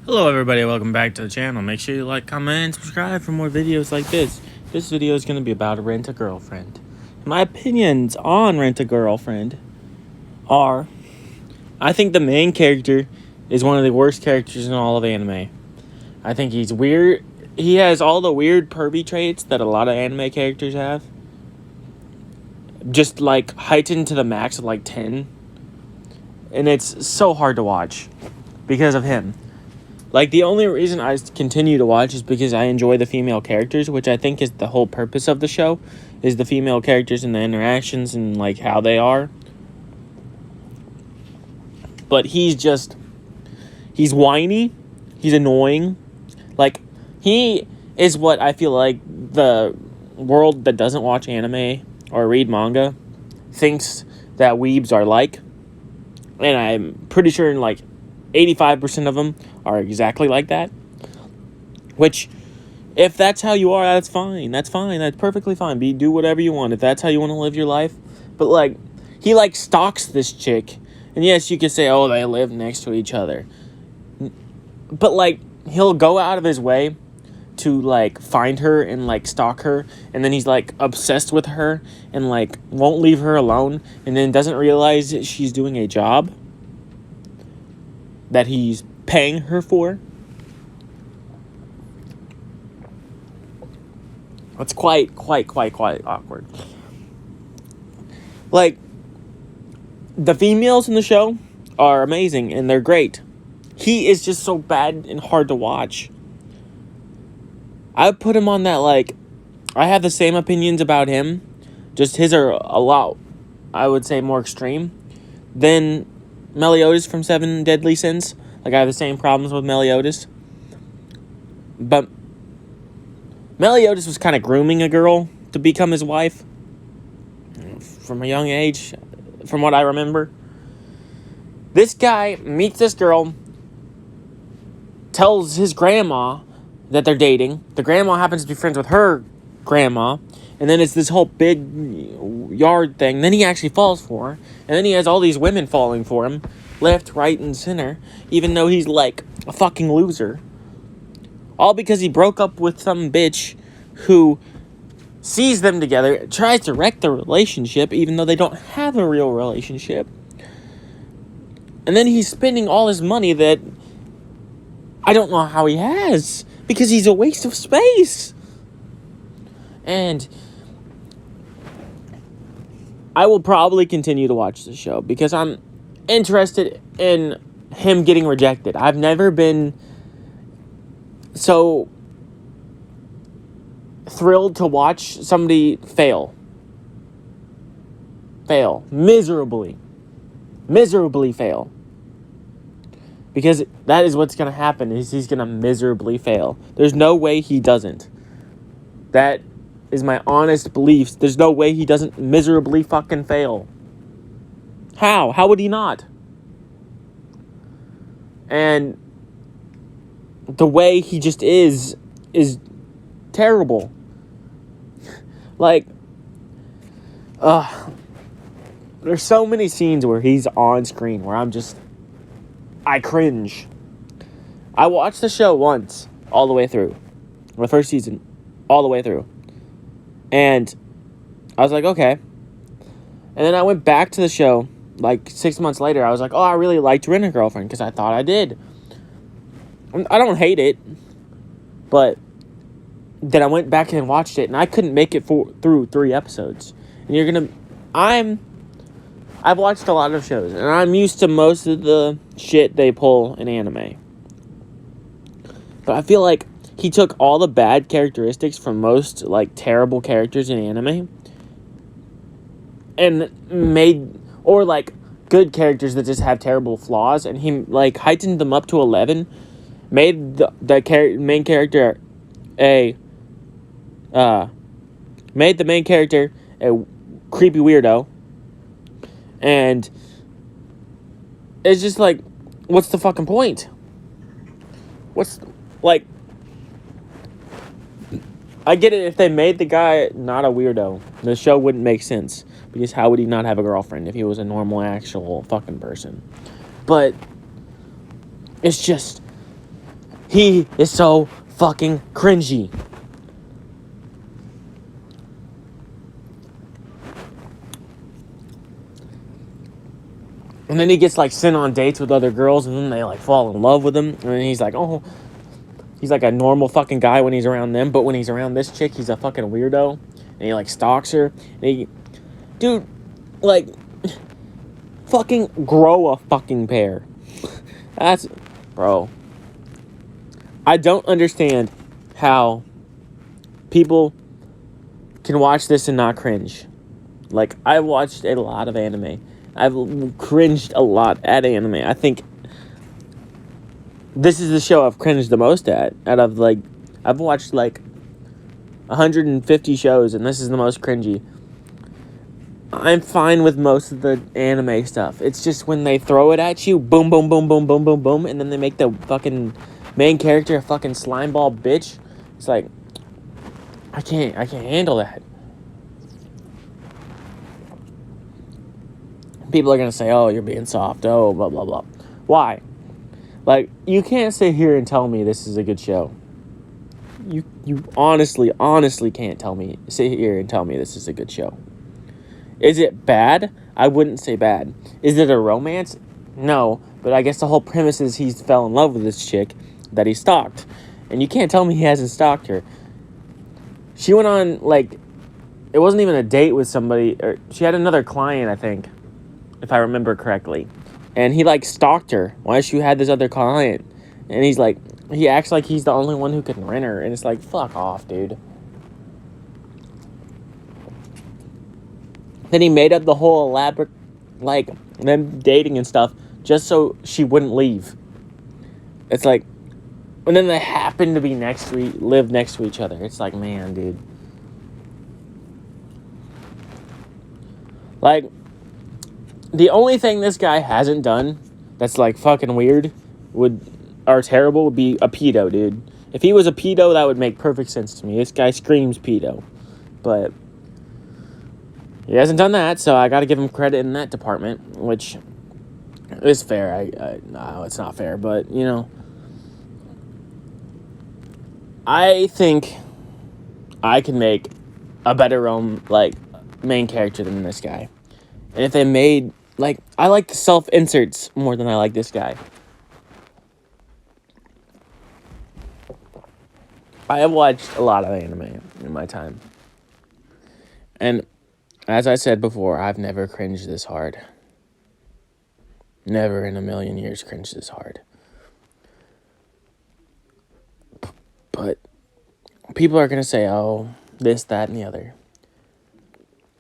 Hello everybody, welcome back to the channel. Make sure you like, comment, and subscribe for more videos like this. This video is going to be about Rent a Girlfriend. My opinions on Rent a Girlfriend are, I think the main character is one of the worst characters in all of anime. I think he's weird. He has all the weird pervy traits that a lot of anime characters have. Just like heightened to the max of like 10. And it's so hard to watch because of him. Like, the only reason I continue to watch is because I enjoy the female characters, which I think is the whole purpose of the show, is the female characters and the interactions and, like, how they are. But he's whiny, he's annoying. Like, he is what I feel like the world that doesn't watch anime or read manga thinks that weebs are like. And I'm pretty sure in, like, 85% of them are exactly like that. Which, if that's how you are, that's fine. That's fine. That's perfectly fine. Do whatever you want if that's how you want to live your life. But, like, he, like, stalks this chick. And yes, you could say, oh, they live next to each other. But, like, he'll go out of his way to, like, find her and, like, stalk her. And then he's, like, obsessed with her and, like, won't leave her alone. And then doesn't realize that she's doing a job that he's paying her for. It's quite awkward. Like, the females in the show are amazing and they're great. He is just so bad and hard to watch. I would put him on that, like, I have the same opinions about him, just his are a lot, I would say, more extreme than Meliodas from Seven Deadly Sins. Like, I have the same problems with Meliodas. But Meliodas was kind of grooming a girl to become his wife from a young age, from what I remember. This guy meets this girl, tells his grandma that they're dating. The grandma happens to be friends with her grandma. And then it's this whole big yard thing. Then he actually falls for her. And then he has all these women falling for him. Left, right, and center. Even though he's like a fucking loser. All because he broke up with some bitch who sees them together. Tries to wreck the relationship. Even though they don't have a real relationship. And then he's spending all his money that I don't know how he has. Because he's a waste of space. And I will probably continue to watch the show because I'm interested in him getting rejected. I've never been so thrilled to watch somebody fail. Miserably fail. Because that is what's going to happen, is he's going to miserably fail. There's no way he doesn't. That is my honest beliefs. There's no way he doesn't miserably fucking fail. How? How would he not? And the way he just is terrible. Like, there's so many scenes where he's on screen where I cringe. I watched the show once, all the way through. The first season, all the way through. And I was like, okay. And then I went back to the show, like, 6 months later. I was like, oh, I really liked Rent a Girlfriend, because I thought I did. I don't hate it. But then I went back and watched it, and I couldn't make it through 3 episodes. And I've watched a lot of shows, and I'm used to most of the shit they pull in anime. But I feel like he took all the bad characteristics from most, like, terrible characters in anime and made, or, like, good characters that just have terrible flaws, and he, like, heightened them up to 11, made the main character made the main character a creepy weirdo, and it's just like, what's the fucking point? I get it if they made the guy not a weirdo. The show wouldn't make sense. Because how would he not have a girlfriend if he was a normal, actual fucking person? But it's just He is so fucking cringy. And then he gets, like, sent on dates with other girls, and then they, like, fall in love with him. And then he's like, oh, he's like a normal fucking guy when he's around them, but when he's around this chick, he's a fucking weirdo. And he, like, stalks her. And dude, like, fucking grow a fucking pair. Bro. I don't understand how people can watch this and not cringe. Like, I've watched a lot of anime. I've cringed a lot at anime. I think this is the show I've cringed the most at. Out of, like, I've watched, like, 150 shows, and this is the most cringy. I'm fine with most of the anime stuff. It's just when they throw it at you, boom, boom, boom, boom, boom, boom, boom, and then they make the fucking main character a fucking slimeball bitch. It's like, I can't handle that. People are gonna say, oh, you're being soft, oh, blah, blah, blah. Why? Like, you can't sit here and tell me this is a good show. You honestly can't sit here and tell me this is a good show. Is it bad? I wouldn't say bad. Is it a romance? No, but I guess the whole premise is he fell in love with this chick that he stalked. And you can't tell me he hasn't stalked her. She went on, like, it wasn't even a date with somebody, or she had another client, I think, if I remember correctly. And he, like, stalked her while she had this other client. And he's like, he acts like he's the only one who can rent her. And it's like, fuck off, dude. Then he made up the whole elaborate, like, them dating and stuff just so she wouldn't leave. It's like, and then they happen to be live next to each other. It's like, man, dude. Like, the only thing this guy hasn't done that's, like, fucking weird or terrible would be a pedo, dude. If he was a pedo, that would make perfect sense to me. This guy screams pedo. But he hasn't done that, so I gotta give him credit in that department, which is fair. No, it's not fair, but, you know. I think I can make a better main character than this guy. And if they made, like, I like the self-inserts more than I like this guy. I have watched a lot of anime in my time. And as I said before, I've never cringed this hard. Never in a million years cringed this hard. But people are going to say, oh, this, that, and the other.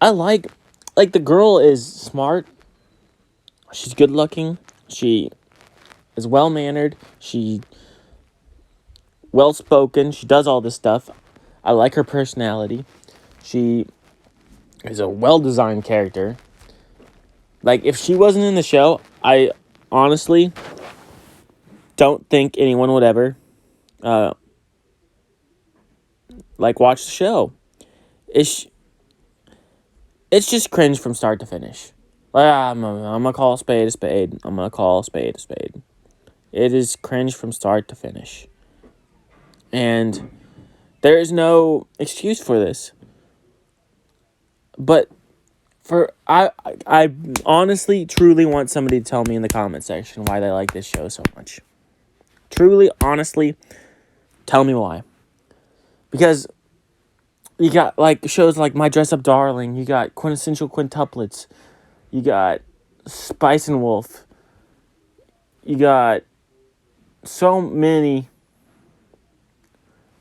I like the girl is smart. She's good looking. She is well-mannered. She well-spoken. She does all this stuff. I like her personality. She is a well-designed character. Like, if she wasn't in the show, I honestly don't think anyone would ever, watch the show. It's just cringe from start to finish. Like, I'm gonna call a spade a spade. I'm gonna call a spade a spade. It is cringe from start to finish. And there is no excuse for this. But I honestly, truly want somebody to tell me in the comment section why they like this show so much. Truly, honestly, tell me why. Because you got, like, shows like My Dress Up Darling. You got Quintessential Quintuplets. You got Spice and Wolf. You got so many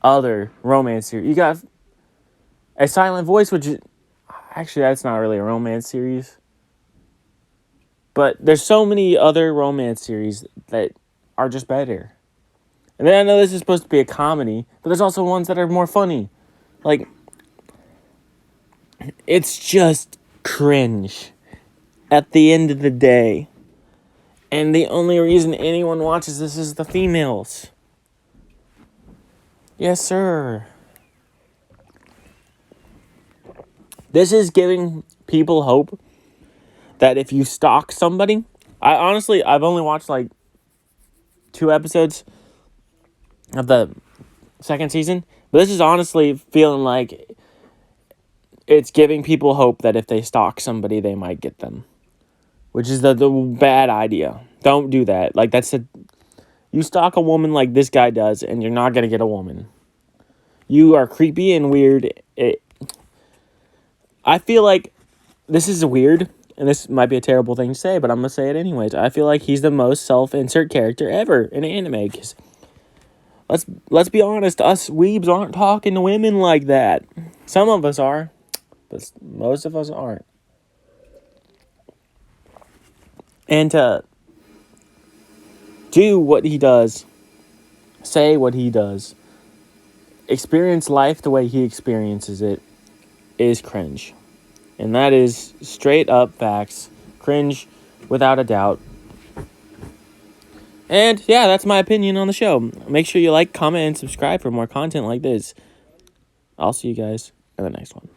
other romance series. You got A Silent Voice, which is... Actually, that's not really a romance series. But there's so many other romance series that are just better. And then I know this is supposed to be a comedy, but there's also ones that are more funny. Like, it's just cringe at the end of the day. And the only reason anyone watches this is the females. Yes, sir. This is giving people hope that if you stalk somebody... I've only watched, like, 2 episodes. of the second season. But this is honestly feeling like it's giving people hope that if they stalk somebody, they might get them. Which is the bad idea. Don't do that. Like, you stalk a woman like this guy does, and you're not going to get a woman. You are creepy and weird. I feel like this is weird, and this might be a terrible thing to say, but I'm going to say it anyways. I feel like he's the most self-insert character ever in anime, because let's be honest, us weebs aren't talking to women like that. Some of us are, but most of us aren't. And to do what he does, say what he does, experience life the way he experiences it, is cringe. And that is straight up facts. Cringe, without a doubt. And yeah, that's my opinion on the show. Make sure you like, comment, and subscribe for more content like this. I'll see you guys in the next one.